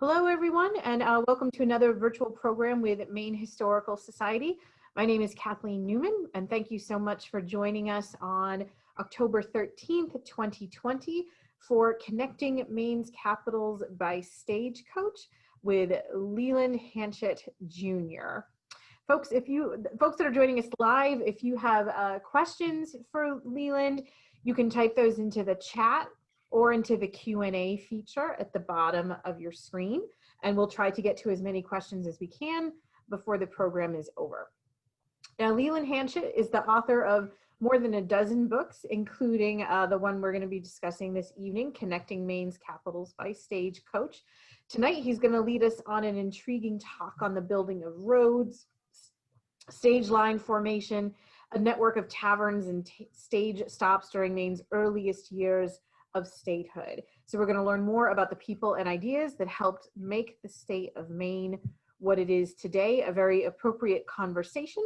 Hello, everyone, and welcome to another virtual program with Maine Historical Society. My name is Kathleen Newman, and thank you so much for joining us on October 13th, 2020 for Connecting Maine's Capitals by Stagecoach with Leland Hanchett Jr. Folks that are joining us live, if you have questions for Leland, you can type those into the chat or into the Q&A feature at the bottom of your screen, and we'll try to get to as many questions as we can before the program is over. Now, Leland Hanchett is the author of more than a dozen books, including the one we're going to be discussing this evening, Connecting Maine's Capitals by Stagecoach. Tonight, he's going to lead us on an intriguing talk on the building of roads, stage line formation, a network of taverns and stage stops during Maine's earliest years of statehood. So we're going to learn more about the people and ideas that helped make the state of Maine what it is today, a very appropriate conversation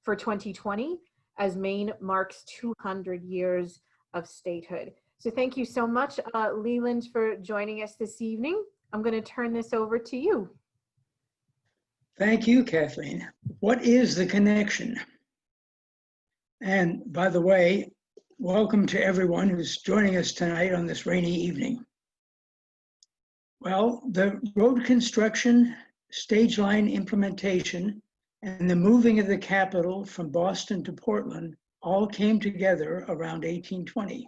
for 2020 as Maine marks 200 years of statehood. So thank you so much, Leland, for joining us this evening. I'm going to turn this over to you. Thank you, Kathleen. What is the connection? And by the way, welcome to everyone who's joining us tonight on this rainy evening. Well, the road construction, stage line implementation, and the moving of the capital from Boston to Portland all came together around 1820.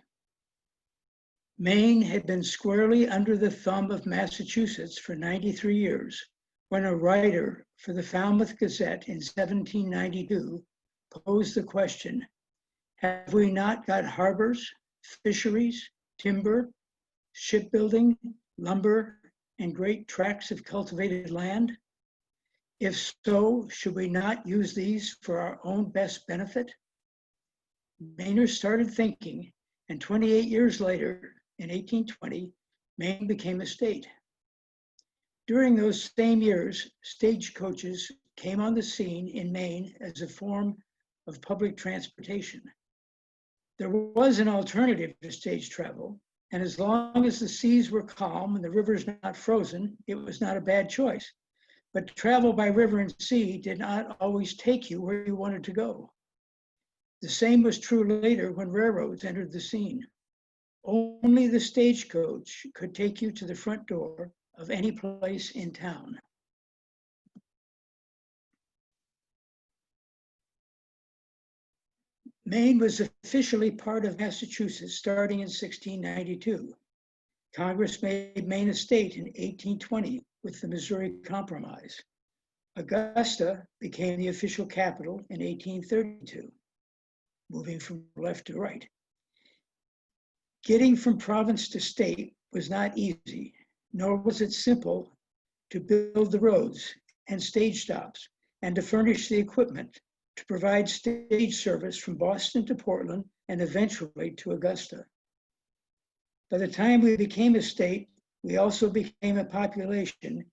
Maine had been squarely under the thumb of Massachusetts for 93 years when a writer for the Falmouth Gazette in 1792 posed the question, have we not got harbors, fisheries, timber, shipbuilding, lumber, and great tracts of cultivated land? If so, should we not use these for our own best benefit? Mainers started thinking, and 28 years later, in 1820, Maine became a state. During those same years, stagecoaches came on the scene in Maine as a form of public transportation. There was an alternative to stage travel, and as long as the seas were calm and the rivers not frozen, it was not a bad choice. But travel by river and sea did not always take you where you wanted to go. The same was true later when railroads entered the scene. Only the stagecoach could take you to the front door of any place in town. Maine was officially part of Massachusetts starting in 1692. Congress made Maine a state in 1820 with the Missouri Compromise. Augusta became the official capital in 1832, moving from left to right. Getting from province to state was not easy, nor was it simple to build the roads and stage stops and to furnish the equipment to provide stage service from Boston to Portland and eventually to Augusta. By the time we became a state, we also became a population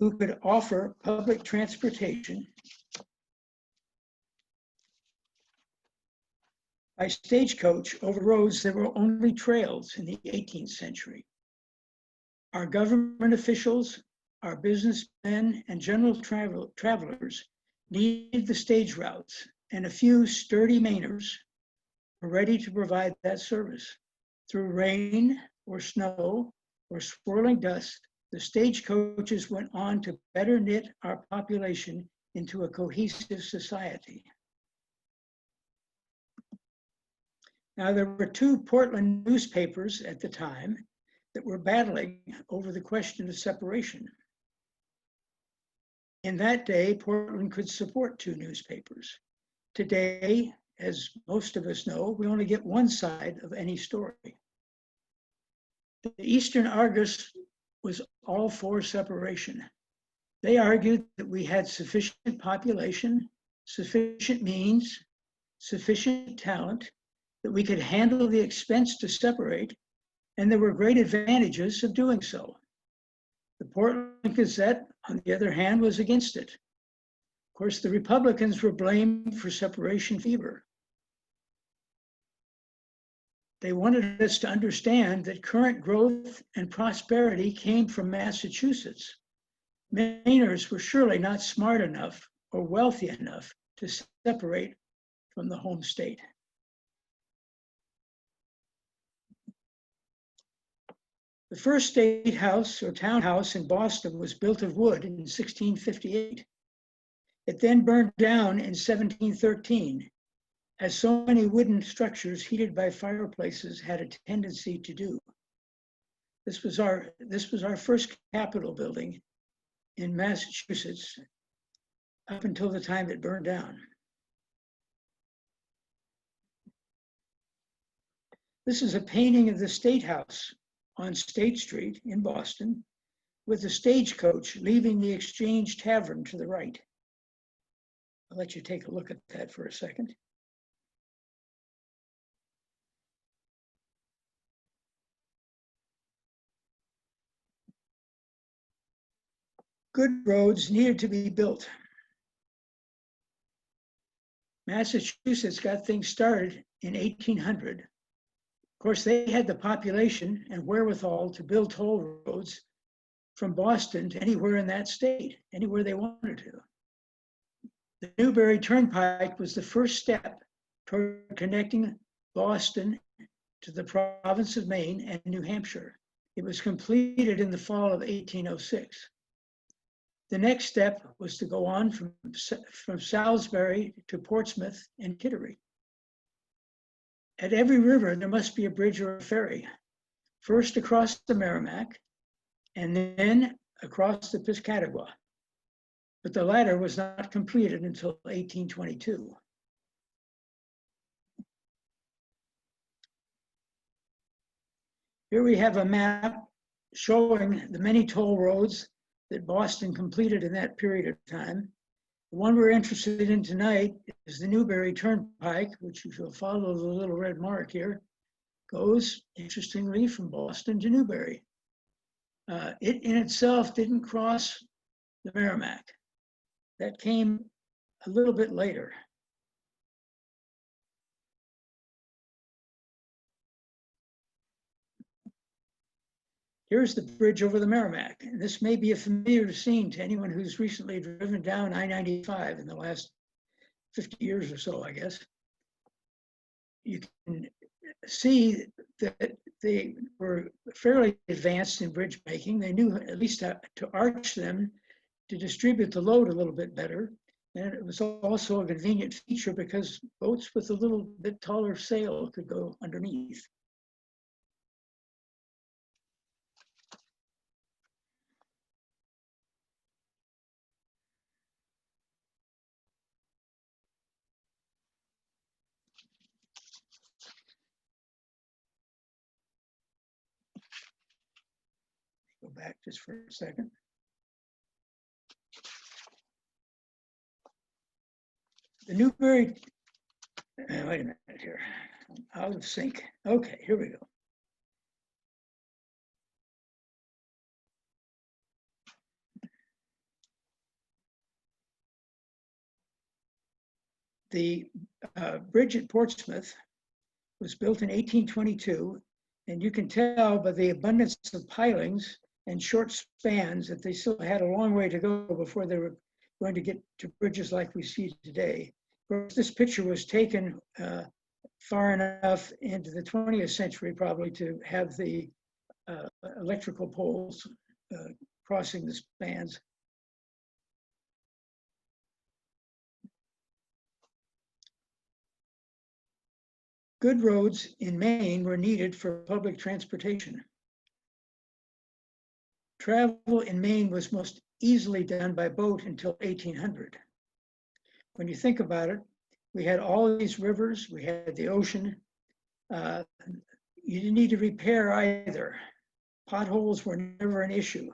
who could offer public transportation by stagecoach over roads that were only trails in the 18th century. Our government officials, our businessmen, and general travelers needed the stage routes, and a few sturdy Mainers were ready to provide that service. Through rain or snow or swirling dust, the stagecoaches went on to better knit our population into a cohesive society. Now, there were two Portland newspapers at the time that were battling over the question of separation. In that day, Portland could support two newspapers. Today, as most of us know, we only get one side of any story. The Eastern Argus was all for separation. They argued that we had sufficient population, sufficient means, sufficient talent, that we could handle the expense to separate, and there were great advantages of doing so. The Portland Gazette, on the other hand, was against it. Of course, the Republicans were blamed for separation fever. They wanted us to understand that current growth and prosperity came from Massachusetts, Mainers were surely not smart enough or wealthy enough to separate from the home state. The first state house or townhouse in Boston was built of wood in 1658. It then burned down in 1713, as so many wooden structures heated by fireplaces had a tendency to do. This was our first Capitol building in Massachusetts up until the time it burned down. This is a painting of the State House on State Street in Boston, with the Stagecoach leaving the Exchange Tavern to the right. I'll let you take a look at that for a second. Good roads needed to be built. Massachusetts got things started in 1800. Of course, they had the population and wherewithal to build toll roads from Boston to anywhere in that state, anywhere they wanted to. The Newbury Turnpike was the first step toward connecting Boston to the province of Maine and New Hampshire. It was completed in the fall of 1806. The next step was to go on from Salisbury to Portsmouth and Kittery. At every river, there must be a bridge or a ferry, first across the Merrimack and then across the Piscataqua. But the latter was not completed until 1822. Here we have a map showing the many toll roads that Boston completed in that period of time. The one we're interested in tonight is the Newbury Turnpike, which, if you'll follow the little red mark here, goes, interestingly, from Boston to Newbury. It in itself didn't cross the Merrimack. That came a little bit later. Here's the bridge over the Merrimack. And this may be a familiar scene to anyone who's recently driven down I-95 in the last 50 years or so, I guess. You can see that they were fairly advanced in bridge making. They knew at least how to arch them to distribute the load a little bit better. And it was also a convenient feature because boats with a little bit taller sail could go underneath. Go back just for a second. The Newbury, wait a minute here, I'm out of sync. Okay, here we go. The bridge at Portsmouth was built in 1822, and you can tell by the abundance of pilings and short spans that they still had a long way to go before they were going to get to bridges like we see today. Of course, this picture was taken far enough into the 20th century probably to have the electrical poles crossing the spans. Good roads in Maine were needed for public transportation. Travel in Maine was most easily done by boat until 1800. When you think about it, we had all of these rivers, we had the ocean. You didn't need to repair either. Potholes were never an issue,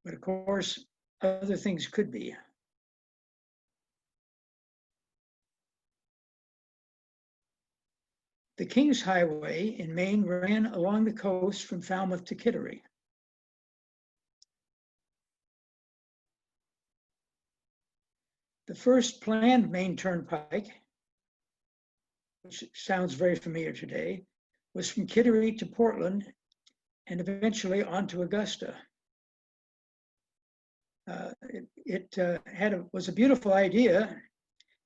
but of course, other things could be. The King's Highway in Maine ran along the coast from Falmouth to Kittery. The first planned Maine Turnpike, which sounds very familiar today, was from Kittery to Portland and eventually on to Augusta. was a beautiful idea.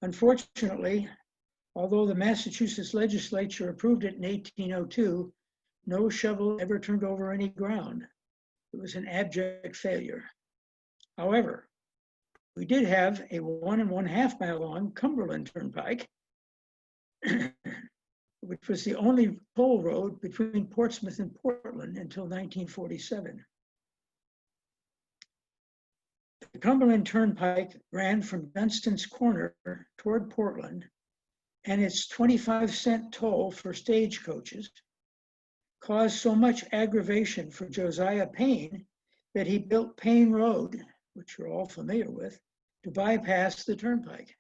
Unfortunately, although the Massachusetts legislature approved it in 1802, no shovel ever turned over any ground. It was an abject failure. However, we did have a 1 1/2 mile long Cumberland Turnpike, which was the only toll road between Portsmouth and Portland until 1947. The Cumberland Turnpike ran from Dunstan's Corner toward Portland, and its 25-cent toll for stagecoaches caused so much aggravation for Josiah Payne that he built Payne Road, which you're all familiar with, to bypass the turnpike.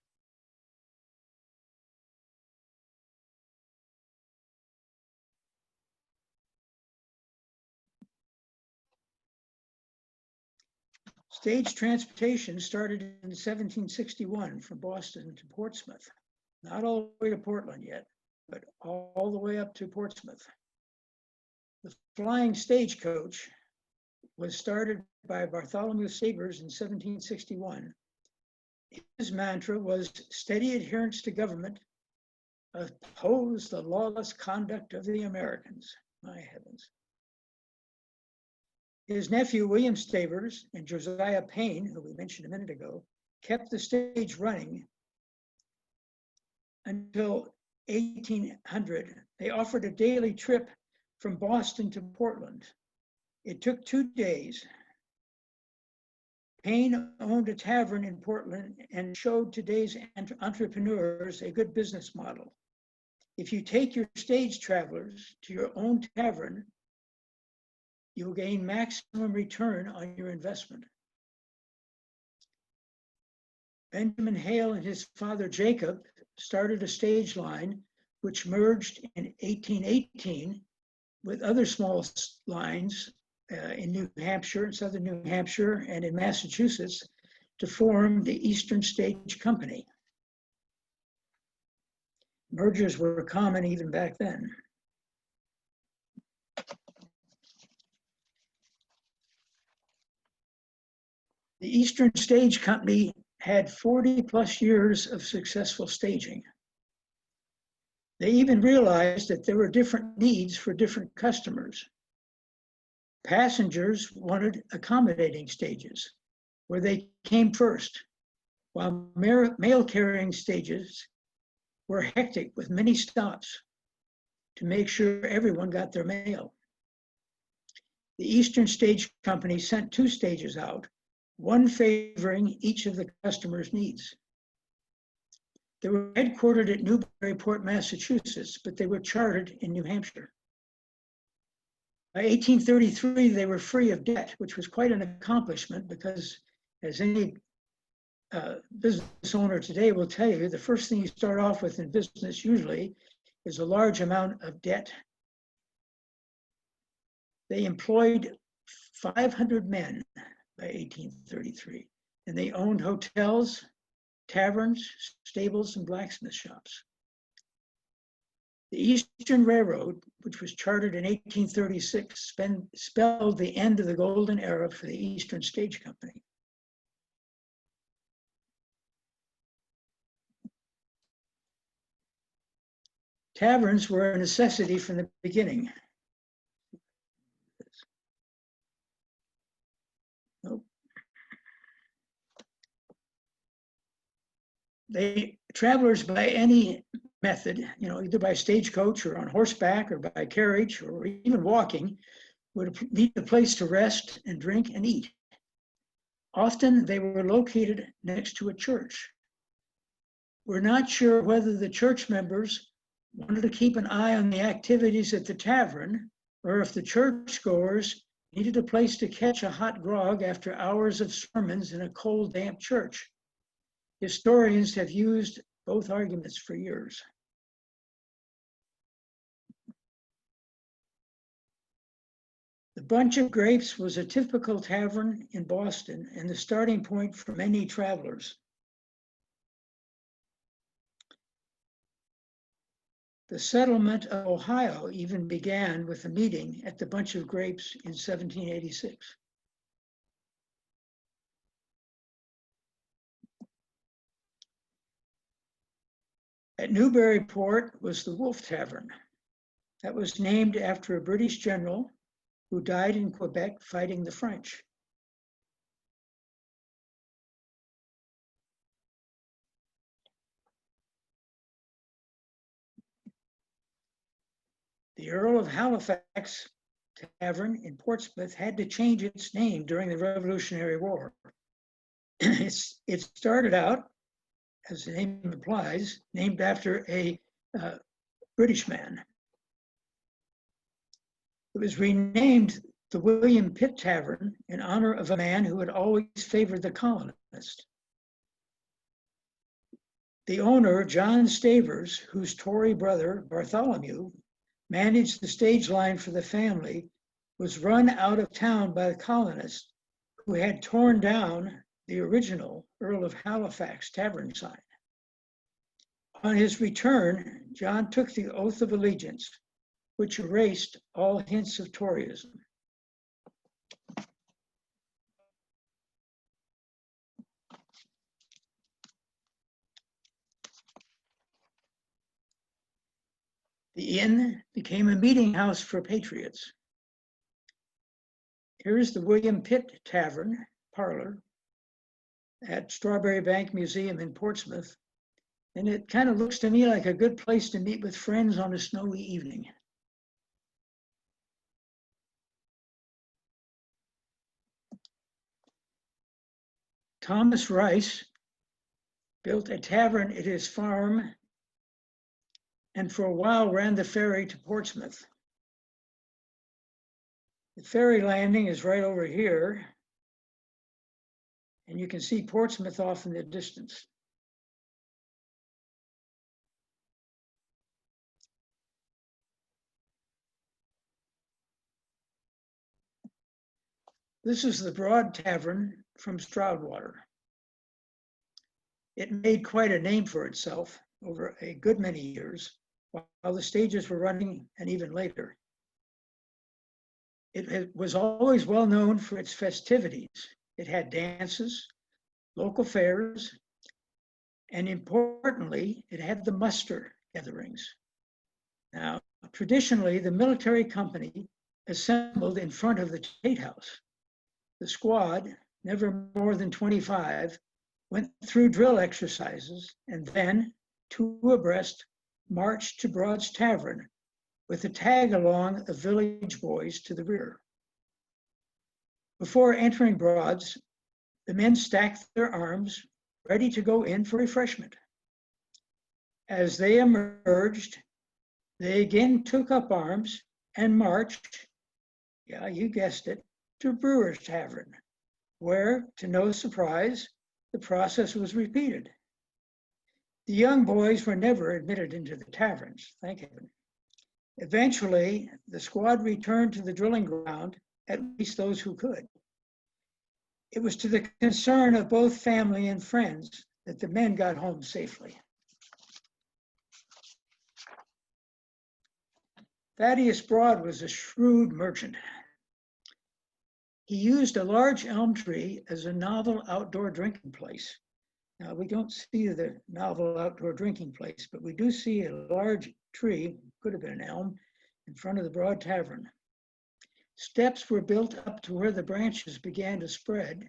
Stage transportation started in 1761 from Boston to Portsmouth. Not all the way to Portland yet, but all the way up to Portsmouth. The flying stagecoach was started by Bartholomew Sabres in 1761. His mantra was steady adherence to government, oppose the lawless conduct of the Americans. My heavens. His nephew, William Stavers, and Josiah Payne, who we mentioned a minute ago, kept the stage running until 1800. They offered a daily trip from Boston to Portland. It took 2 days. Payne owned a tavern in Portland and showed today's entrepreneurs a good business model. If you take your stage travelers to your own tavern, you'll gain maximum return on your investment. Benjamin Hale and his father Jacob started a stage line which merged in 1818 with other small lines in New Hampshire, southern New Hampshire, and in Massachusetts to form the Eastern Stage Company. Mergers were common even back then. The Eastern Stage Company had 40+ years of successful staging. They even realized that there were different needs for different customers. Passengers wanted accommodating stages where they came first, while mail-carrying stages were hectic with many stops to make sure everyone got their mail. The Eastern Stage Company sent 2 stages out, one favoring each of the customers' needs. They were headquartered at Newburyport, Massachusetts, but they were chartered in New Hampshire. By 1833, they were free of debt, which was quite an accomplishment because, as any business owner today will tell you, the first thing you start off with in business usually is a large amount of debt. They employed 500 men by 1833, and they owned hotels, taverns, stables, and blacksmith shops. The Eastern Railroad, which was chartered in 1836, spelled the end of the golden era for the Eastern Stage Company. Taverns were a necessity from the beginning. Travelers by any method, either by stagecoach or on horseback or by carriage or even walking, would need a place to rest and drink and eat. Often they were located next to a church. We're not sure whether the church members wanted to keep an eye on the activities at the tavern or if the churchgoers needed a place to catch a hot grog after hours of sermons in a cold, damp church. Historians have used both arguments for years. The Bunch of Grapes was a typical tavern in Boston and the starting point for many travelers. The settlement of Ohio even began with a meeting at the Bunch of Grapes in 1786. At Newburyport was the Wolf Tavern. That was named after a British general who died in Quebec fighting the French. The Earl of Halifax Tavern in Portsmouth had to change its name during the Revolutionary War. It started out, as the name implies, named after a British man. It was renamed the William Pitt Tavern in honor of a man who had always favored the colonists. The owner, John Stavers, whose Tory brother, Bartholomew, managed the stage line for the family, was run out of town by the colonists who had torn down the original Earl of Halifax Tavern sign. On his return, John took the oath of allegiance, which erased all hints of Toryism. The inn became a meeting house for patriots. Here's the William Pitt Tavern parlor at Strawberry Bank Museum in Portsmouth. And it kind of looks to me like a good place to meet with friends on a snowy evening. Thomas Rice built a tavern at his farm and for a while ran the ferry to Portsmouth. The ferry landing is right over here, and you can see Portsmouth off in the distance. This is the Broad Tavern from Stroudwater. It made quite a name for itself over a good many years, while the stages were running and even later. It was always well known for its festivities. It had dances, local fairs, and importantly, it had the muster gatherings. Now, traditionally, the military company assembled in front of the State House. The squad, never more than 25, went through drill exercises and then, two abreast, marched to Broad's Tavern with a tag along of village boys to the rear. Before entering Broad's, the men stacked their arms, ready to go in for refreshment. As they emerged, they again took up arms and marched, yeah, you guessed it, to Brewer's Tavern, where, to no surprise, the process was repeated. The young boys were never admitted into the taverns, thank heaven. Eventually, the squad returned to the drilling ground, at least those who could. It was to the concern of both family and friends that the men got home safely. Thaddeus Broad was a shrewd merchant. He used a large elm tree as a novel outdoor drinking place. Now, we don't see the novel outdoor drinking place, but we do see a large tree, could have been an elm, in front of the Broad Tavern. Steps were built up to where the branches began to spread,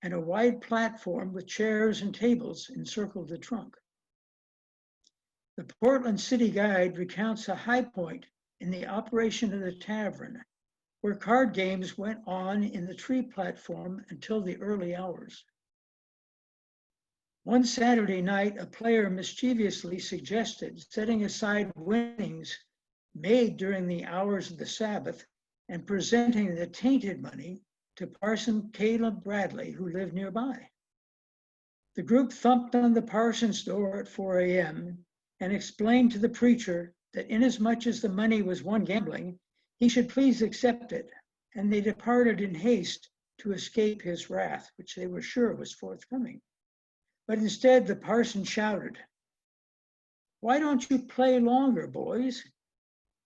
and a wide platform with chairs and tables encircled the trunk. The Portland City Guide recounts a high point in the operation of the tavern, where card games went on in the tree platform until the early hours. One Saturday night, a player mischievously suggested setting aside winnings made during the hours of the Sabbath and presenting the tainted money to Parson Caleb Bradley, who lived nearby. The group thumped on the parson's door at 4 a.m. and explained to the preacher that inasmuch as the money was won gambling, he should please accept it, and they departed in haste to escape his wrath, which they were sure was forthcoming. But instead, the parson shouted, "Why don't you play longer, boys?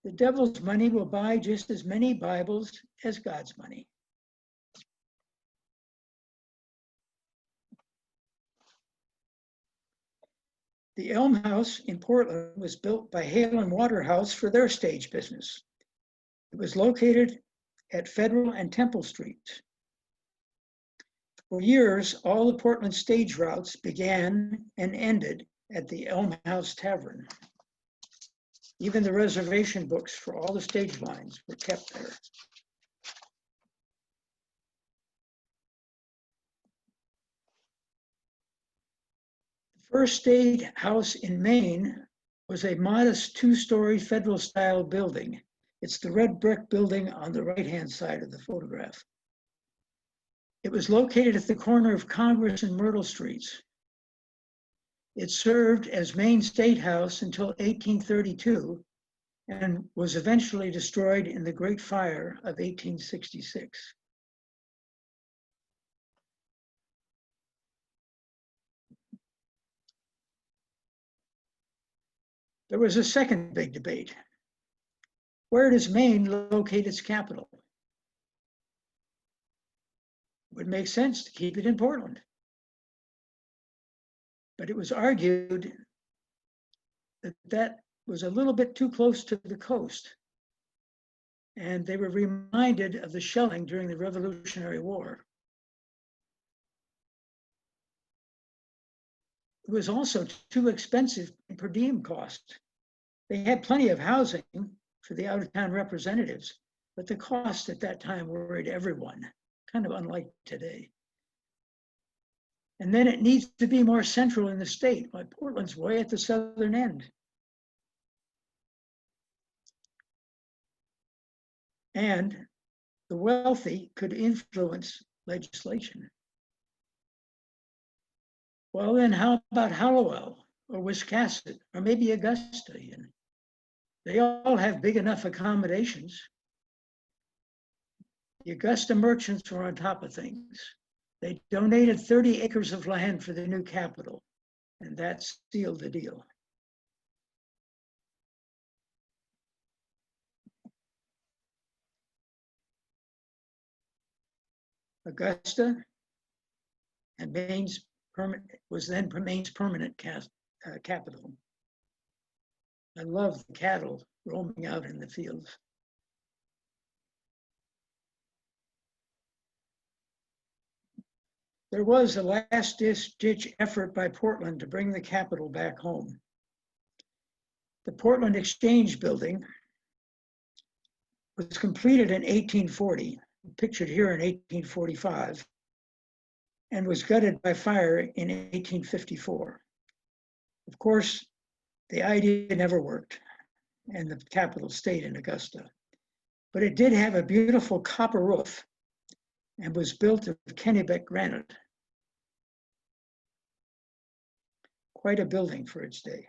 The devil's money will buy just as many Bibles as God's money." The Elm House in Portland was built by Hale & Waterhouse for their stage business. It was located at Federal and Temple Streets. For years, all the Portland stage routes began and ended at the Elm House Tavern. Even the reservation books for all the stage lines were kept there. The first stage house in Maine was a modest two-story Federal-style building. It's the red brick building on the right-hand side of the photograph. It was located at the corner of Congress and Myrtle Streets. It served as Maine State House until 1832 and was eventually destroyed in the Great Fire of 1866. There was a second big debate. Where does Maine locate its capital? It would make sense to keep it in Portland. But it was argued that that was a little bit too close to the coast. And they were reminded of the shelling during the Revolutionary War. It was also too expensive in per diem cost. They had plenty of housing for the out-of-town representatives, but the cost at that time worried everyone, kind of unlike today. And then it needs to be more central in the state, like Portland's way at the southern end. And the wealthy could influence legislation. Well, then how about Hallowell or Wiscasset or maybe Augusta? They all have big enough accommodations. The Augusta merchants were on top of things. They donated 30 acres of land for the new capital, and that sealed the deal. Augusta and Maine's was then Maine's permanent capital. I love the cattle roaming out in the fields. There was a last-ditch effort by Portland to bring the capital back home. The Portland Exchange Building was completed in 1840, pictured here in 1845, and was gutted by fire in 1854. Of course, the idea never worked, and the capital stayed in Augusta. But it did have a beautiful copper roof and was built of Kennebec granite. Quite a building for its day.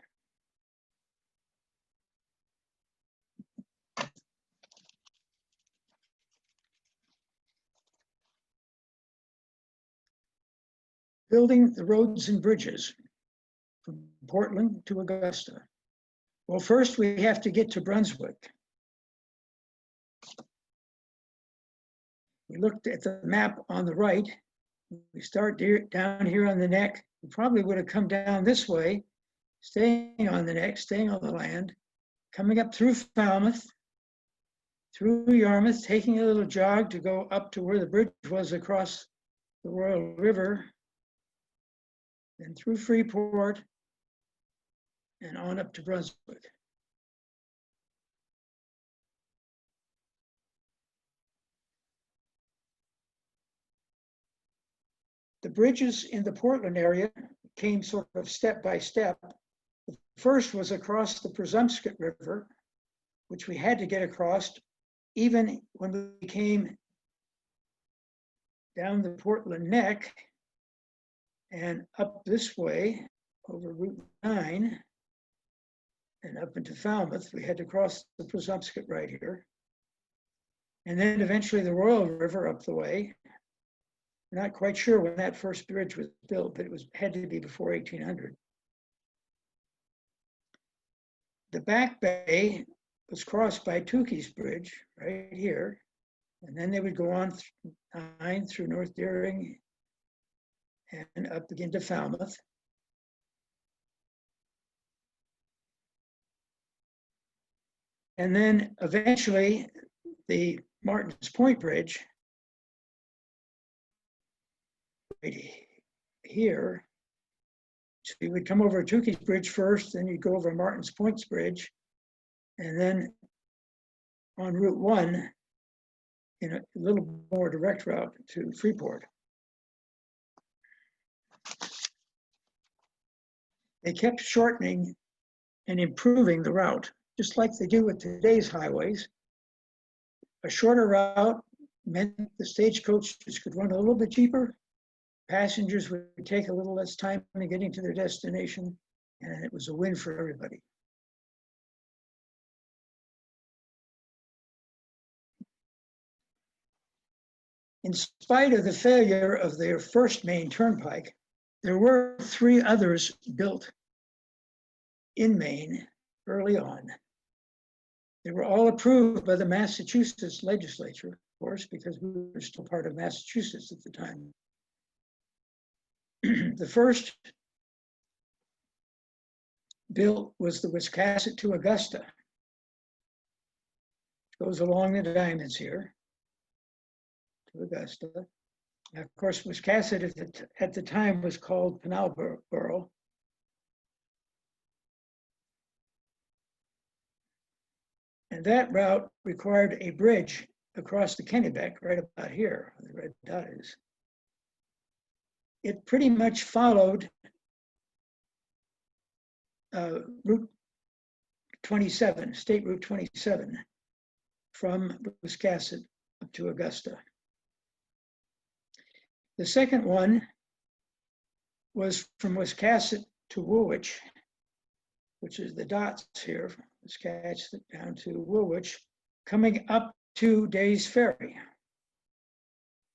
Building the roads and bridges from Portland to Augusta. Well, first we have to get to Brunswick. We looked at the map on the right. We start down here on the neck. We probably would have come down this way, staying on the neck, staying on the land, coming up through Falmouth, through Yarmouth, taking a little jog to go up to where the bridge was across the Royal River, then through Freeport, and on up to Brunswick. The bridges in the Portland area came sort of step by step. The first was across the Presumpscot River, which we had to get across even when we came down the Portland Neck and up this way over Route 9 and up into Falmouth. We had to cross the Presumpscot right here. And then eventually the Royal River up the way. We're not quite sure when that first bridge was built, but it had to be before 1800. The Back Bay was crossed by Tukey's Bridge right here. And then they would go on 9 through North Deering and up again to Falmouth. And then eventually the Martin's Point Bridge right here. So you would come over Tukey's Bridge first, then you'd go over Martin's Point Bridge, and then on Route 1 in a little more direct route to Freeport. They kept shortening and improving the route, just like they do with today's highways. A shorter route meant the stagecoaches could run a little bit cheaper. Passengers would take a little less time in getting to their destination, and it was a win for everybody. In spite of the failure of their first Maine Turnpike, there were 3 others built in Maine early on. They were all approved by the Massachusetts legislature, of course, because we were still part of Massachusetts at the time. The first built was the Wiscasset to Augusta. It goes along the diamonds here to Augusta. Now, of course, Wiscasset at the time was called Pinalboro. And that route required a bridge across the Kennebec, right about here, where the red dot is. It pretty much followed Route 27, State Route 27, from Wiscasset up to Augusta. The second one was from Wiscasset to Woolwich, which is the dots here, Wiscasset down to Woolwich, coming up to Days Ferry.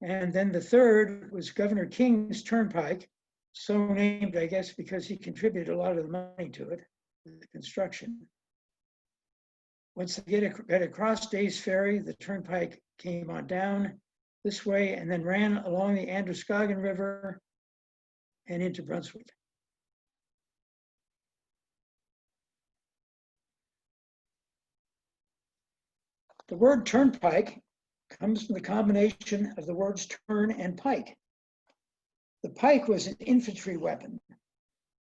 And then the third was Governor King's Turnpike, so named, I guess, because he contributed a lot of the money to it, the construction. Once they get across Days Ferry, the turnpike came on down this way and then ran along the Androscoggin River and into Brunswick. The word turnpike comes from the combination of the words turn and pike. The pike was an infantry weapon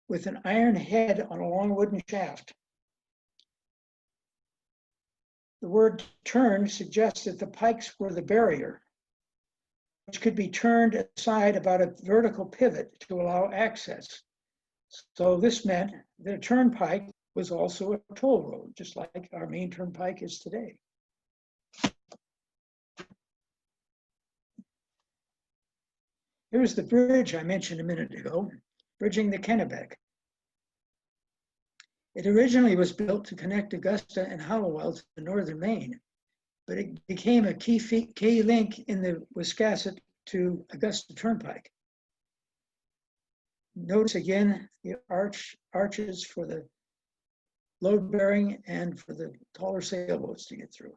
with an iron head on a long wooden shaft. The word turn suggests that the pikes were the barrier, which could be turned aside about a vertical pivot to allow access. So this meant that a turnpike was also a toll road, just like our main turnpike is today. Here's the bridge I mentioned a minute ago, bridging the Kennebec. It originally was built to connect Augusta and Hallowell to northern Maine, but it became a key link in the Wiscasset to Augusta Turnpike. Notice again the arches for the load bearing and for the taller sailboats to get through.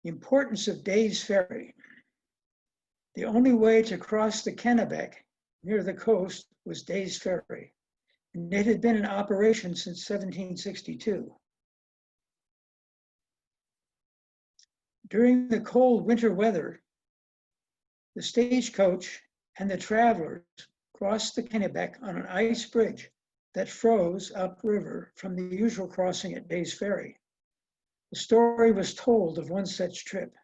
The importance of Days Ferry. The only way to cross the Kennebec near the coast was Days Ferry, and it had been in operation since 1762. During the cold winter weather, the stagecoach and the travelers crossed the Kennebec on an ice bridge that froze upriver from the usual crossing at Days Ferry. The story was told of one such trip.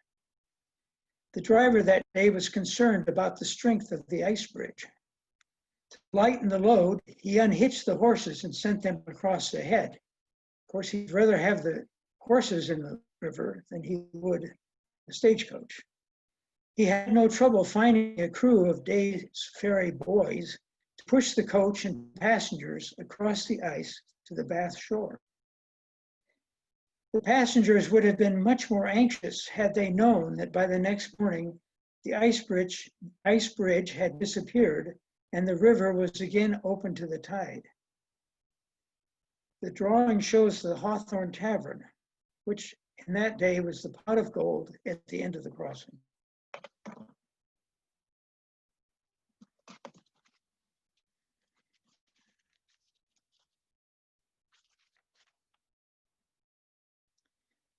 The driver that day was concerned about the strength of the ice bridge. To lighten the load, he unhitched the horses and sent them across the head. Of course, he'd rather have the horses in the river than he would the stagecoach. He had no trouble finding a crew of Days Ferry boys to push the coach and passengers across the ice to the Bath shore. The passengers would have been much more anxious had they known that by the next morning, the ice bridge had disappeared and the river was again open to the tide. The drawing shows the Hawthorne Tavern, which in that day was the pot of gold at the end of the crossing.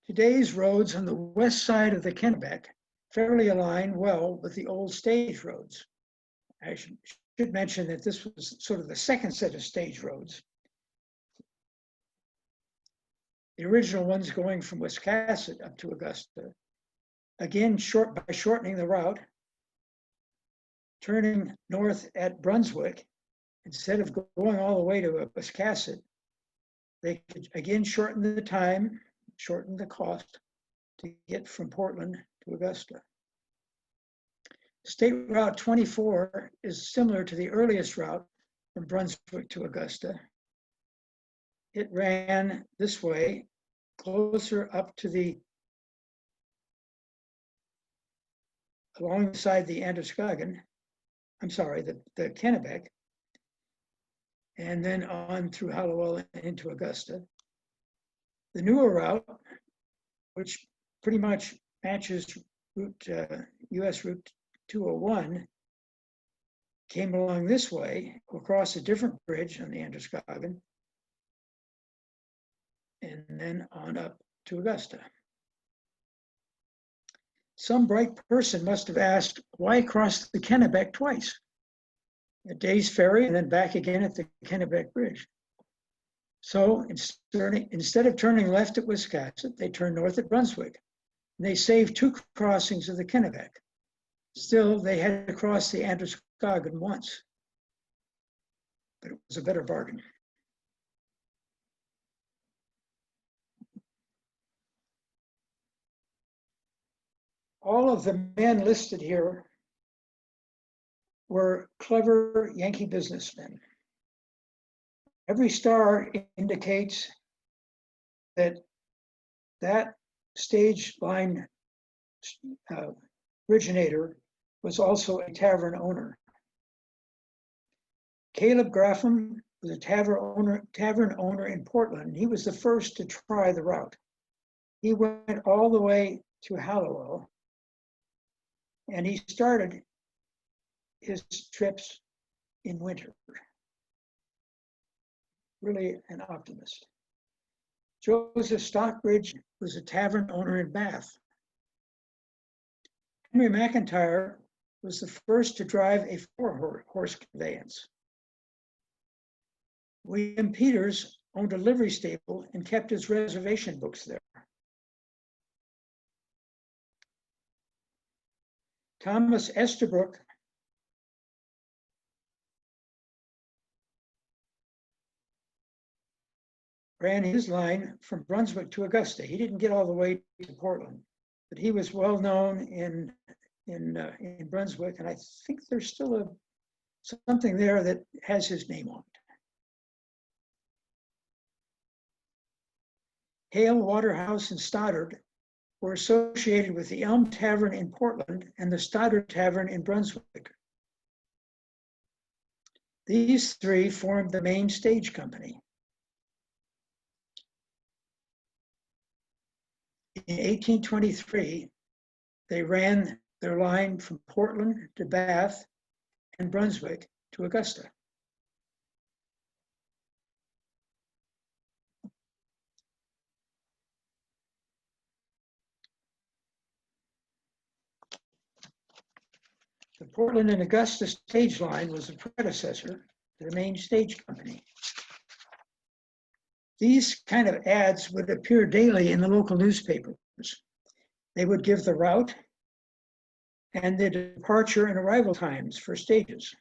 Today's roads on the west side of the Kennebec fairly align well with the old stage roads. I should mention that this was sort of the second set of stage roads. The original ones going from Wiscasset up to Augusta. Again, by shortening the route, turning north at Brunswick, instead of going all the way to Wiscasset, they could again shorten the time, shorten the cost to get from Portland to Augusta. State Route 24 is similar to the earliest route from Brunswick to Augusta. It ran this way, closer up to alongside the Androscoggin, the Kennebec, and then on through Hallowell and into Augusta. The newer route, which pretty much matches US Route 201, came along this way, across a different bridge on the Androscoggin, and then on up to Augusta. Some bright person must have asked, why cross the Kennebec twice? At Day's Ferry and then back again at the Kennebec Bridge. So instead of turning left at Wiscasset, they turned north at Brunswick. And they saved 2 crossings of the Kennebec. Still, they had to cross the Androscoggin once, but it was a better bargain. All of the men listed here were clever Yankee businessmen. Every star indicates that stage line originator was also a tavern owner. Caleb Graffam was a tavern owner in Portland. He was the first to try the route. He went all the way to Hallowell, and he started his trips in winter. Really an optimist. Joseph Stockbridge was a tavern owner in Bath. Henry McIntyre was the first to drive a 4-horse conveyance. William Peters owned a livery stable and kept his reservation books there. Thomas Estabrook ran his line from Brunswick to Augusta. He didn't get all the way to Portland, but he was well known in Brunswick, and I think there's still something there that has his name on it. Hale, Waterhouse, and Stoddard were associated with the Elm Tavern in Portland and the Stoddard Tavern in Brunswick. These 3 formed the Maine Stage Company. In 1823, they ran their line from Portland to Bath and Brunswick to Augusta. The Portland and Augusta stage line was a predecessor to the Maine Stage Company. These kind of ads would appear daily in the local newspapers. They would give the route and the departure and arrival times for stages.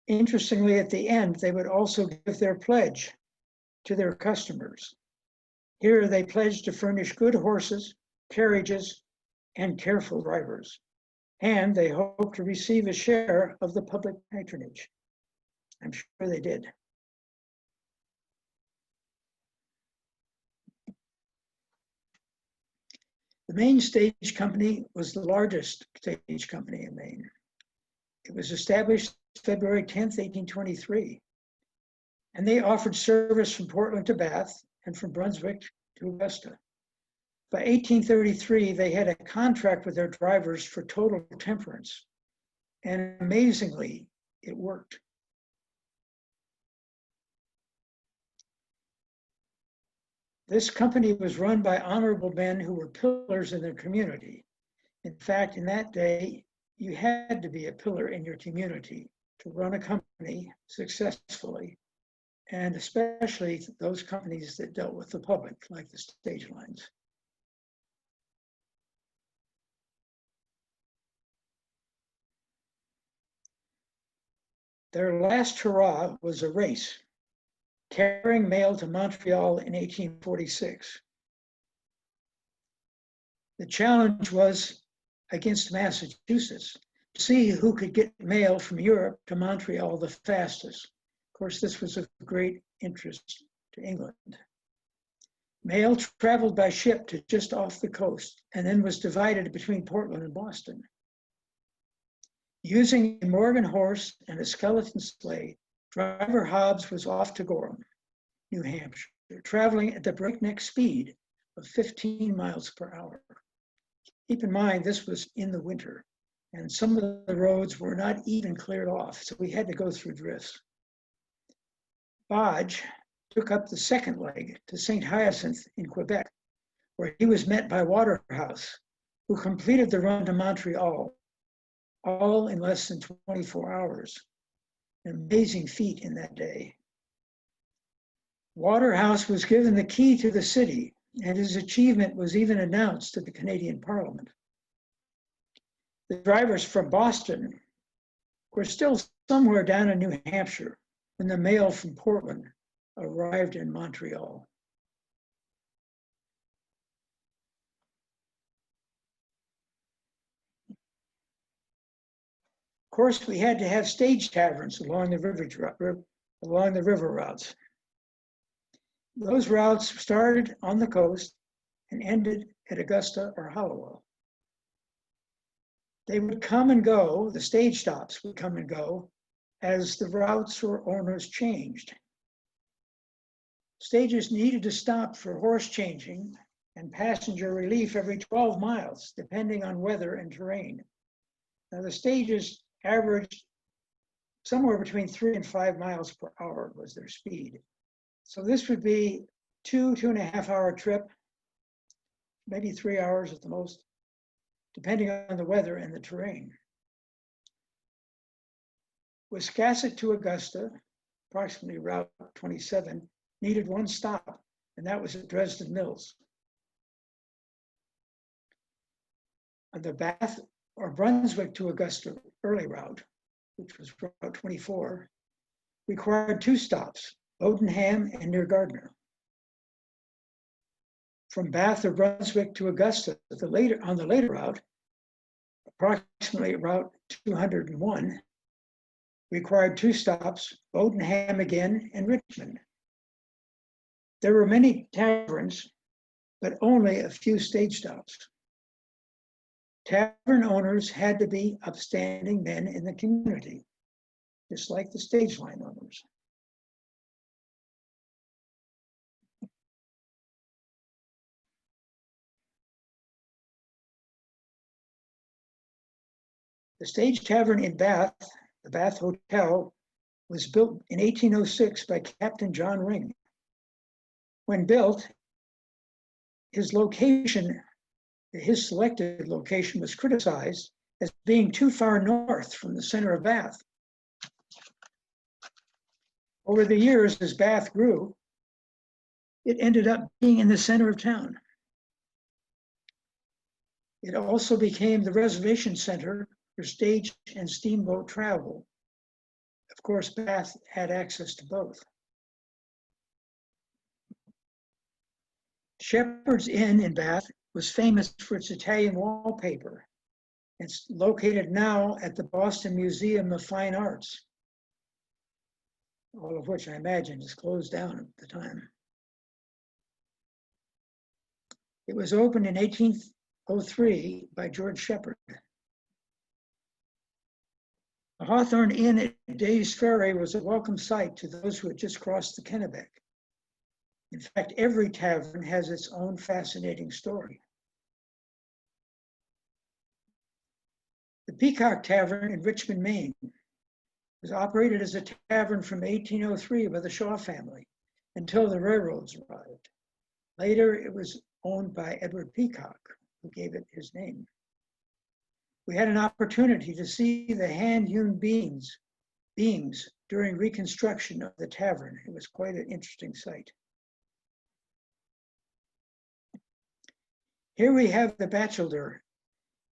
Interestingly, at the end, they would also give their pledge to their customers. Here, they pledged to furnish good horses, carriages, and careful drivers, and they hoped to receive a share of the public patronage. I'm sure they did. The Maine Stage Company was the largest stage company in Maine. It was established February 10th, 1823, and they offered service from Portland to Bath and from Brunswick to Augusta. By 1833, they had a contract with their drivers for total temperance, and amazingly, it worked. This company was run by honorable men who were pillars in their community. In fact, in that day, you had to be a pillar in your community to run a company successfully, and especially those companies that dealt with the public, like the stage lines. Their last hurrah was a race, carrying mail to Montreal in 1846. The challenge was against Massachusetts to see who could get mail from Europe to Montreal the fastest. Of course, this was of great interest to England. Mail traveled by ship to just off the coast and then was divided between Portland and Boston. Using a Morgan horse and a skeleton sleigh, driver Hobbs was off to Gorham, New Hampshire, traveling at the breakneck speed of 15 miles per hour. Keep in mind, this was in the winter, and some of the roads were not even cleared off, so we had to go through drifts. Bodge took up the second leg to St. Hyacinthe in Quebec, where he was met by Waterhouse, who completed the run to Montreal, all in less than 24 hours. An amazing feat in that day. Waterhouse was given the key to the city, and his achievement was even announced to the Canadian Parliament. The drivers from Boston were still somewhere down in New Hampshire when the mail from Portland arrived in Montreal. Of course, we had to have stage taverns along the river routes. Those routes started on the coast and ended at Augusta or Hallowell. They would come and go, the stage stops would come and go as the routes or owners changed. Stages needed to stop for horse changing and passenger relief every 12 miles, depending on weather and terrain. Now the stages averaged somewhere between 3 and 5 miles per hour was their speed. So this would be 2.5 hour trip, maybe 3 hours at the most, depending on the weather and the terrain. Wiscasset to Augusta, approximately Route 27, needed one stop, and that was at Dresden Mills. On the Bath or Brunswick to Augusta early route, which was Route 24, required 2 stops, Odenham and near Gardner. From Bath or Brunswick to Augusta, on the later route, approximately Route 201, required 2 stops, Odenham again and Richmond. There were many taverns, but only a few stage stops. Tavern owners had to be upstanding men in the community, just like the stage line owners. The Stage Tavern in Bath, the Bath Hotel, was built in 1806 by Captain John Ring. When built, his selected location was criticized as being too far north from the center of Bath. Over the years, as Bath grew, it ended up being in the center of town. It also became the reservation center for stage and steamboat travel. Of course, Bath had access to both. Shepard's Inn in Bath was famous for its Italian wallpaper. It's located now at the Boston Museum of Fine Arts, all of which I imagine is closed down at the time. It was opened in 1803 by George Shepard. The Hawthorne Inn at Day's Ferry was a welcome sight to those who had just crossed the Kennebec. In fact, every tavern has its own fascinating story. The Peacock Tavern in Richmond, Maine, was operated as a tavern from 1803 by the Shaw family until the railroads arrived. Later, it was owned by Edward Peacock, who gave it his name. We had an opportunity to see the hand-hewn beams during reconstruction of the tavern. It was quite an interesting sight. Here we have the Bachelor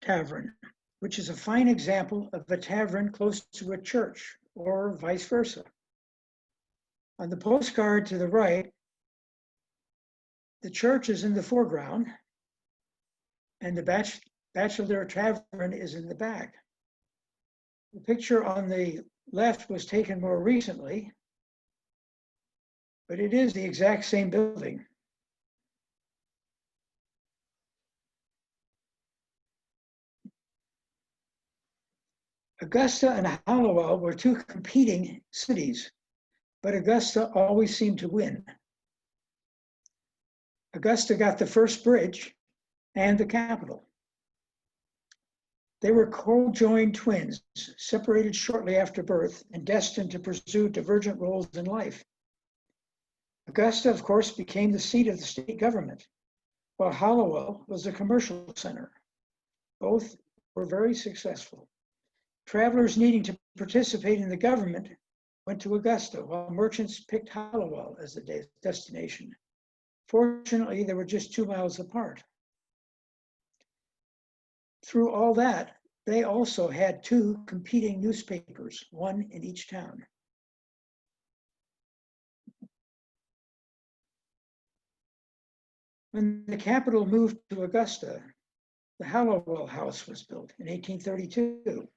Tavern, which is a fine example of a tavern close to a church, or vice versa. On the postcard to the right, the church is in the foreground, and the Bachelor Tavern is in the back. The picture on the left was taken more recently, but it is the exact same building. Augusta and Hallowell were two competing cities, but Augusta always seemed to win. Augusta got the first bridge and the capital. They were co-joined twins, separated shortly after birth and destined to pursue divergent roles in life. Augusta, of course, became the seat of the state government, while Hallowell was a commercial center. Both were very successful. Travelers needing to participate in the government went to Augusta, while merchants picked Hallowell as the destination. Fortunately, they were just 2 miles apart. Through all that, they also had two competing newspapers, one in each town. When the capital moved to Augusta, the Hallowell House was built in 1832. It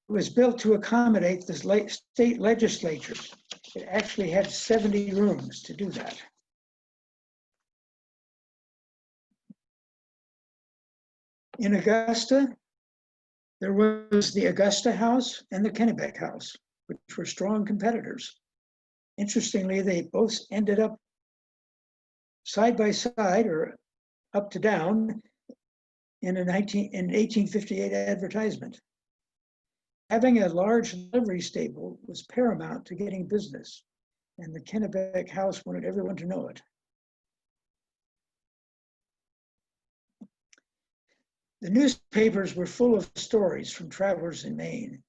was built to accommodate the state legislature. It actually had 70 rooms to do that. In Augusta, there was the Augusta House and the Kennebec House, which were strong competitors. Interestingly, they both ended up side by side or up to down in an 1858 advertisement. Having a large livery stable was paramount to getting business, and the Kennebec House wanted everyone to know it. The newspapers were full of stories from travelers in Maine,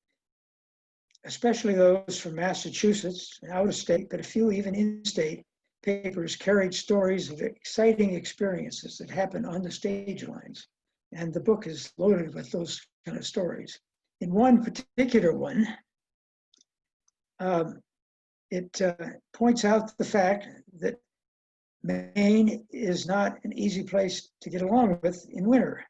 especially those from Massachusetts and out of state, but a few even in-state papers carried stories of exciting experiences that happened on the stage lines. And the book is loaded with those kind of stories. In one particular one, it points out the fact that Maine is not an easy place to get along with in winter.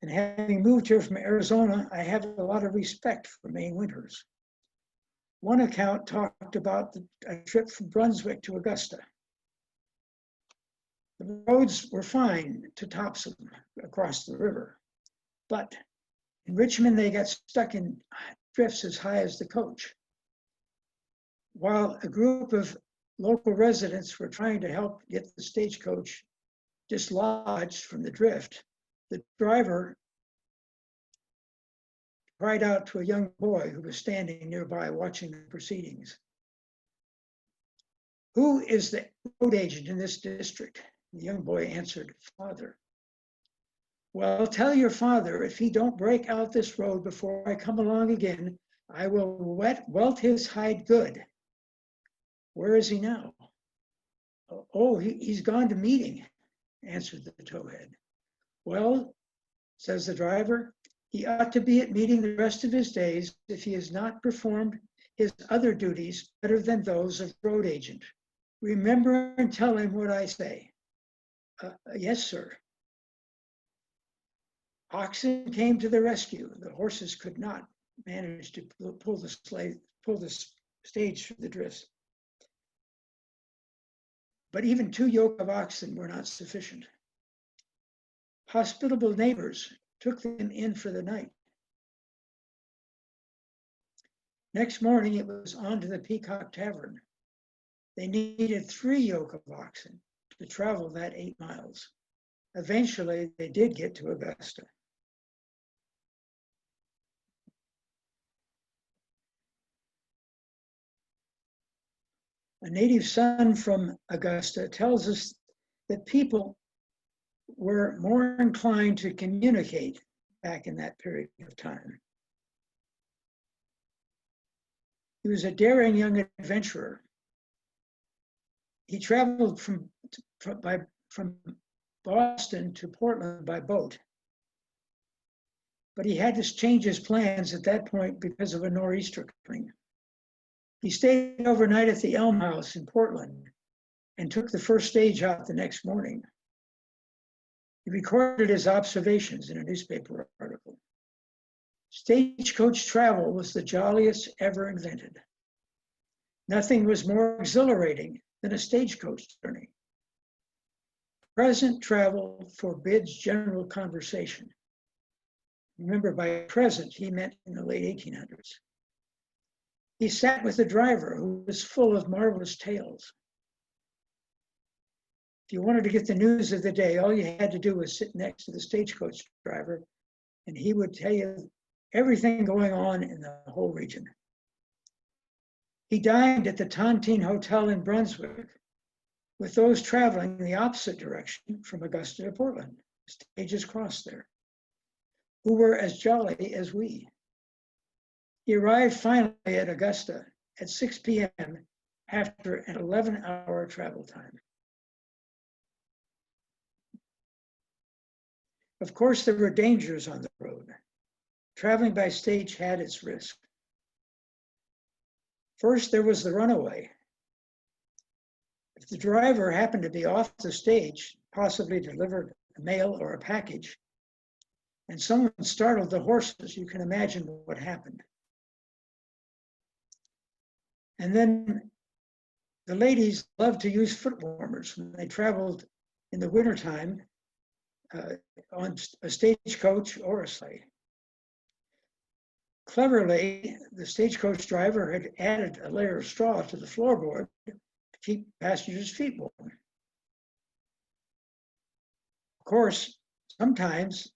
And having moved here from Arizona, I have a lot of respect for Maine winters. One account talked about a trip from Brunswick to Augusta. The roads were fine to Topsom across the river, but in Richmond, they got stuck in drifts as high as the coach. While a group of local residents were trying to help get the stagecoach dislodged from the drift, the driver cried out to a young boy who was standing nearby watching the proceedings. "Who is the road agent in this district?" The young boy answered, "Father." "Well, tell your father if he don't break out this road before I come along again, I will welt his hide good." "Where is he now?" "Oh, he's gone to meeting," answered the towhead. "Well," says the driver, "he ought to be at meeting the rest of his days if he has not performed his other duties better than those of road agent. Remember and tell him what I say." "Yes, sir." Oxen came to the rescue. The horses could not manage to pull the stage through the drifts. But even 2 yoke of oxen were not sufficient. Hospitable neighbors took them in for the night. Next morning, it was on to the Peacock Tavern. They needed 3 yoke of oxen to travel that 8 miles. Eventually, they did get to Augusta. A native son from Augusta tells us that people were more inclined to communicate back in that period of time. He was a daring young adventurer. He traveled from Boston to Portland by boat, but he had to change his plans at that point because of a nor'easter coming. He stayed overnight at the Elm House in Portland and took the first stage out the next morning. He recorded his observations in a newspaper article. Stagecoach travel was the jolliest ever invented. Nothing was more exhilarating than a stagecoach journey. Present travel forbids general conversation. Remember, by present, he meant in the late 1800s. He sat with the driver, who was full of marvelous tales. If you wanted to get the news of the day, all you had to do was sit next to the stagecoach driver, and he would tell you everything going on in the whole region. He dined at the Tontine Hotel in Brunswick with those traveling in the opposite direction from Augusta to Portland. Stages crossed there, who were as jolly as we. He arrived finally at Augusta at 6 p.m. after an 11-hour travel time. Of course, there were dangers on the road. Traveling by stage had its risk. First, there was the runaway. If the driver happened to be off the stage, possibly delivered a mail or a package, and someone startled the horses, you can imagine what happened. And then the ladies loved to use foot warmers when they traveled in the wintertime on a stagecoach or a sleigh. Cleverly, the stagecoach driver had added a layer of straw to the floorboard to keep passengers' feet warm. Of course, sometimes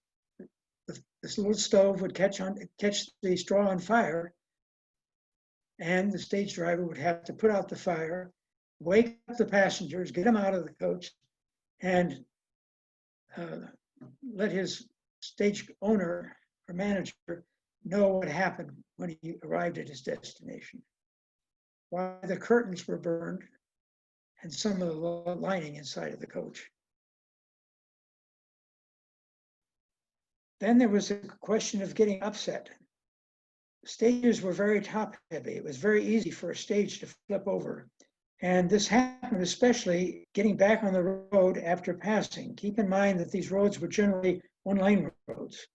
this little stove would catch the straw on fire, and the stage driver would have to put out the fire, wake up the passengers, get them out of the coach, and let his stage owner or manager know what happened when he arrived at his destination. Why the curtains were burned and some of the lining inside of the coach. Then there was a question of getting upset. Stages were very top heavy. It was very easy for a stage to flip over. And this happened especially getting back on the road after passing. Keep in mind that these roads were generally one-lane roads.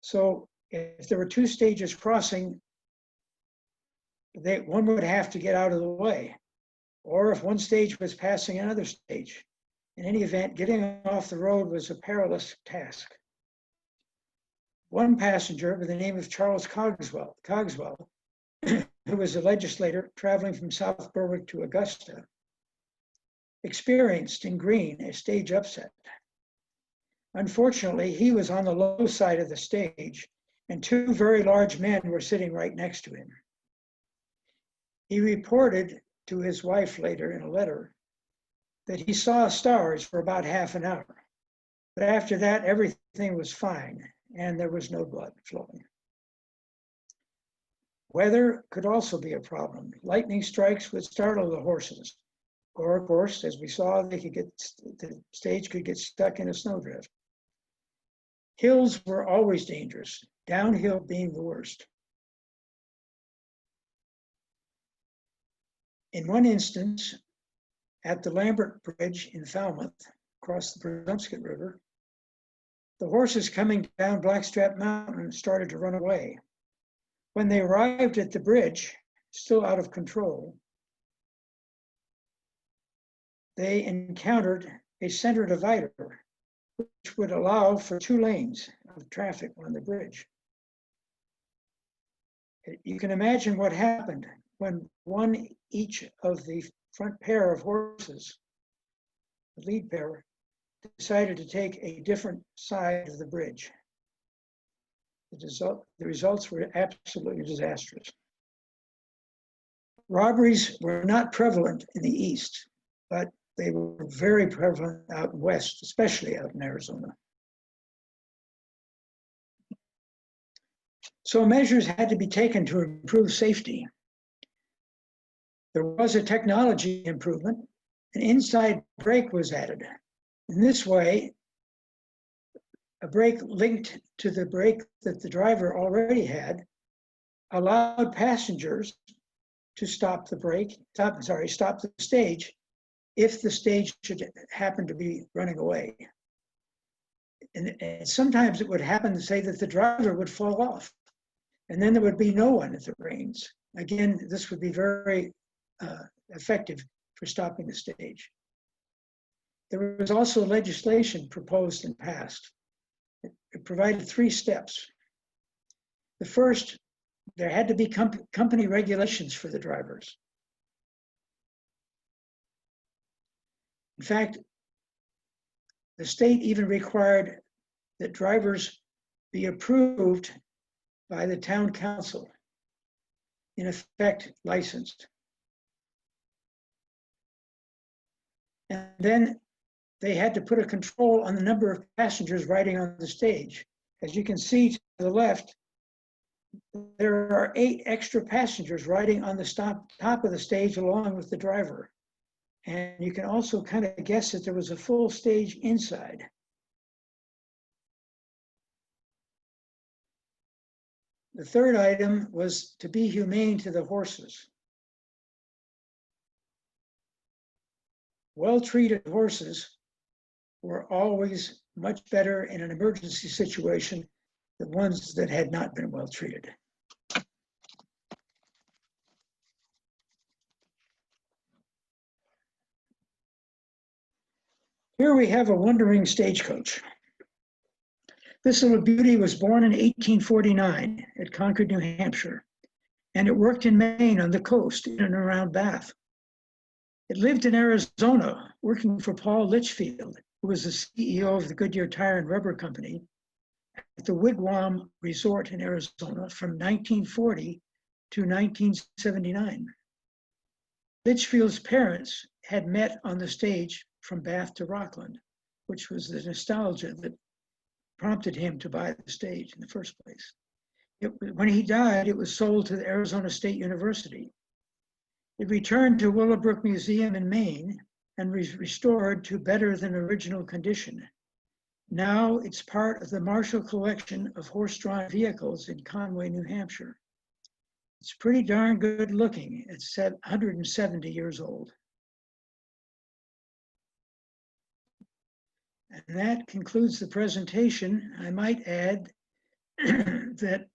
So if there were two stages crossing, one would have to get out of the way. Or if one stage was passing another stage. In any event, getting off the road was a perilous task. One passenger by the name of Charles Cogswell, who was a legislator traveling from South Berwick to Augusta, experienced in Green a stage upset. Unfortunately, he was on the low side of the stage, and two very large men were sitting right next to him. He reported to his wife later in a letter that he saw stars for about half an hour, but after that, everything was fine, and there was no blood flowing. Weather could also be a problem. Lightning strikes would startle the horses, or of course, as we saw, the stage could get stuck in a snowdrift. Hills were always dangerous, downhill being the worst. In one instance, at the Lambert Bridge in Falmouth, across the Penobscot River, the horses coming down Blackstrap Mountain started to run away. When they arrived at the bridge, still out of control, they encountered a center divider, which would allow for 2 lanes of traffic on the bridge. You can imagine what happened when one each of the front pair of horses, the lead pair, decided to take a different side of the bridge. The results were absolutely disastrous. Robberies were not prevalent in the East, but they were very prevalent out west, especially out in Arizona. So measures had to be taken to improve safety. There was a technology improvement. An inside brake was added. In this way, a brake linked to the brake that the driver already had allowed passengers to stop the stage if the stage should happen to be running away. And sometimes it would happen to say that the driver would fall off, and then there would be no one at the reins. Again, this would be very effective for stopping the stage. There was also legislation proposed and passed. It provided 3 steps. The first, there had to be company regulations for the drivers. In fact, the state even required that drivers be approved by the town council, in effect licensed. And then they had to put a control on the number of passengers riding on the stage. As you can see to the left, there are 8 extra passengers riding on the top of the stage along with the driver. And you can also kind of guess that there was a full stage inside. The third item was to be humane to the horses. Well-treated horses were always much better in an emergency situation than ones that had not been well treated. Here we have a wandering stagecoach. This little beauty was born in 1849 at Concord, New Hampshire, and it worked in Maine on the coast in and around Bath. It lived in Arizona, working for Paul Litchfield, who was the CEO of the Goodyear Tire and Rubber Company, at the Wigwam Resort in Arizona from 1940 to 1979. Litchfield's parents had met on the stage from Bath to Rockland, which was the nostalgia that prompted him to buy the stage in the first place. When he died, it was sold to the Arizona State University. It returned to Willowbrook Museum in Maine and was restored to better than original condition. Now it's part of the Marshall Collection of horse-drawn vehicles in Conway, New Hampshire. It's pretty darn good looking. It's 170 years old. And that concludes the presentation. I might add that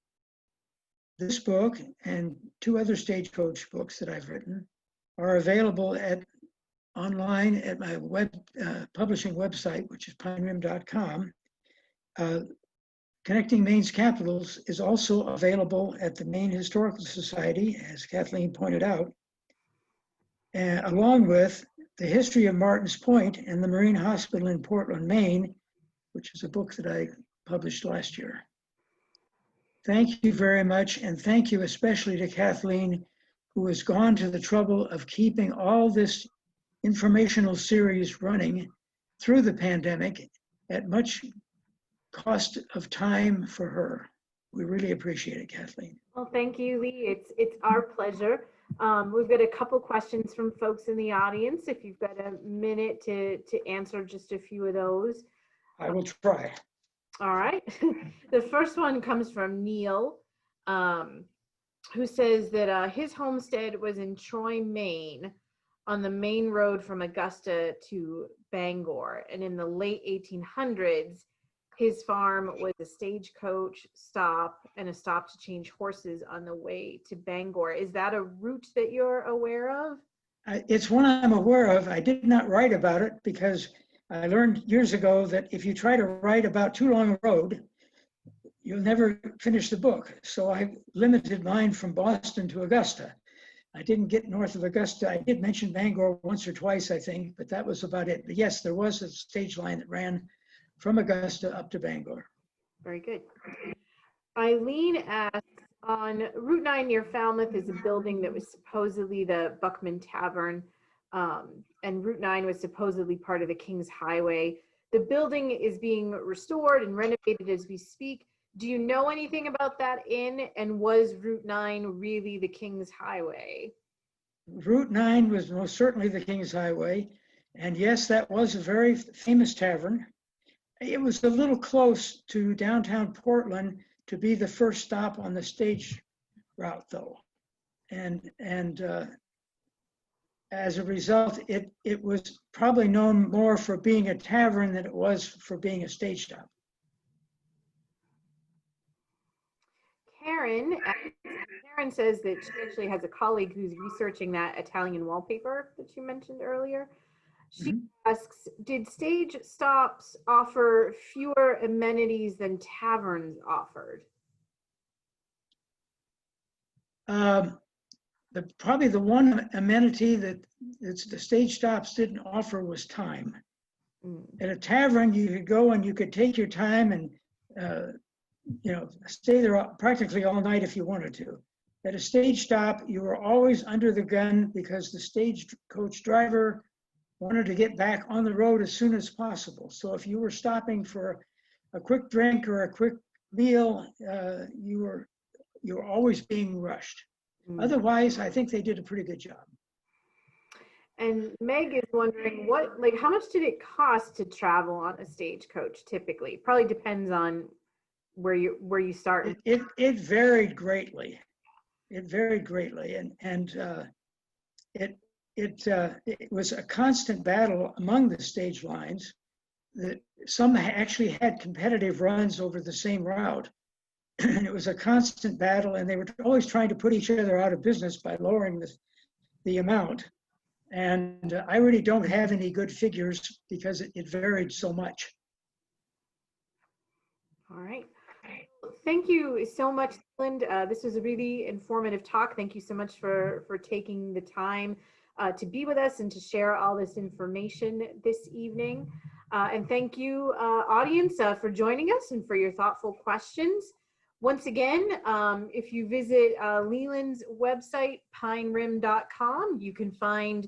this book and 2 other Stagecoach books that I've written are available online at my publishing website, which is pinerim.com. Connecting Maine's Capitals is also available at the Maine Historical Society, as Kathleen pointed out, along with The History of Martins Point and the Marine Hospital in Portland, Maine, which is a book that I published last year. Thank you very much, and thank you especially to Kathleen, who has gone to the trouble of keeping all this informational series running through the pandemic at much cost of time for her. We really appreciate it, Kathleen. Well, thank you, Lee. It's our pleasure. We've got a couple questions from folks in the audience. If you've got a minute to answer just a few of those. I will try. All right. The first one comes from Neil, who says that his homestead was in Troy, Maine, on the main road from Augusta to Bangor. And in the late 1800s, his farm was a stagecoach stop and a stop to change horses on the way to Bangor. Is that a route that you're aware of? It's one I'm aware of. I did not write about it because I learned years ago that if you try to write about too long a road, you'll never finish the book. So I limited mine from Boston to Augusta. I didn't get north of Augusta. I did mention Bangor once or twice, I think, but that was about it. But yes, there was a stage line that ran from Augusta up to Bangor. Very good. Eileen asks, on Route 9 near Falmouth is a building that was supposedly the Buckman Tavern. And Route 9 was supposedly part of the King's Highway. The building is being restored and renovated as we speak. Do you know anything about that inn? And was Route 9 really the King's Highway? Route 9 was most certainly the King's Highway. And yes, that was a very famous tavern. It was a little close to downtown Portland to be the first stop on the stage route, though. And as a result, it was probably known more for being a tavern than it was for being a stage stop. Karen says that she actually has a colleague who's researching that Italian wallpaper that you mentioned earlier. She asks, did stage stops offer fewer amenities than taverns offered? Probably the one amenity that the stage stops didn't offer was time. At a tavern, you could go and you could take your time and stay there practically all night if you wanted to. At a stage stop, you were always under the gun because the stagecoach driver wanted to get back on the road as soon as possible. So if you were stopping for a quick drink or a quick meal, you were always being rushed. Otherwise, I think they did a pretty good job. And Meg is wondering how much did it cost to travel on a stagecoach typically? Probably depends on where you start. It varied greatly. It varied greatly, and it was a constant battle among the stage lines. That some actually had competitive runs over the same route. And it was a constant battle, and they were always trying to put each other out of business by lowering the amount. And I really don't have any good figures because it varied so much. All right. Thank you so much, Leland. This was a really informative talk. Thank you so much for taking the time to be with us and to share all this information this evening. And thank you, audience, for joining us and for your thoughtful questions. Once again, if you visit Leland's website, pinerim.com, you can find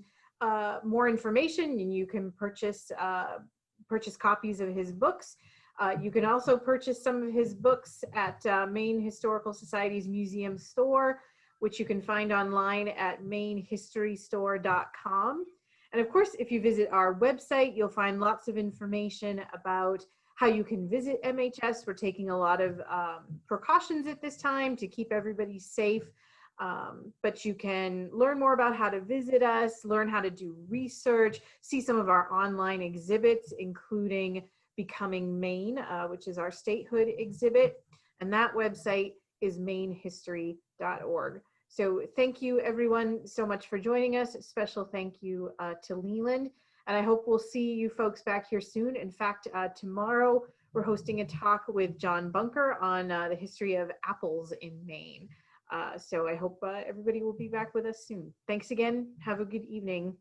more information and you can purchase copies of his books. You can also purchase some of his books at Maine Historical Society's museum store, which you can find online at mainhistorystore.com. And of course, if you visit our website, you'll find lots of information about how you can visit MHS. We're taking a lot of precautions at this time to keep everybody safe, but you can learn more about how to visit us, learn how to do research, see some of our online exhibits, including Becoming Maine, which is our statehood exhibit. And that website is mainhistory.org. So thank you everyone so much for joining us. Special thank you to Leland. And I hope we'll see you folks back here soon. In fact, tomorrow we're hosting a talk with John Bunker on the history of apples in Maine. So I hope everybody will be back with us soon. Thanks again. Have a good evening.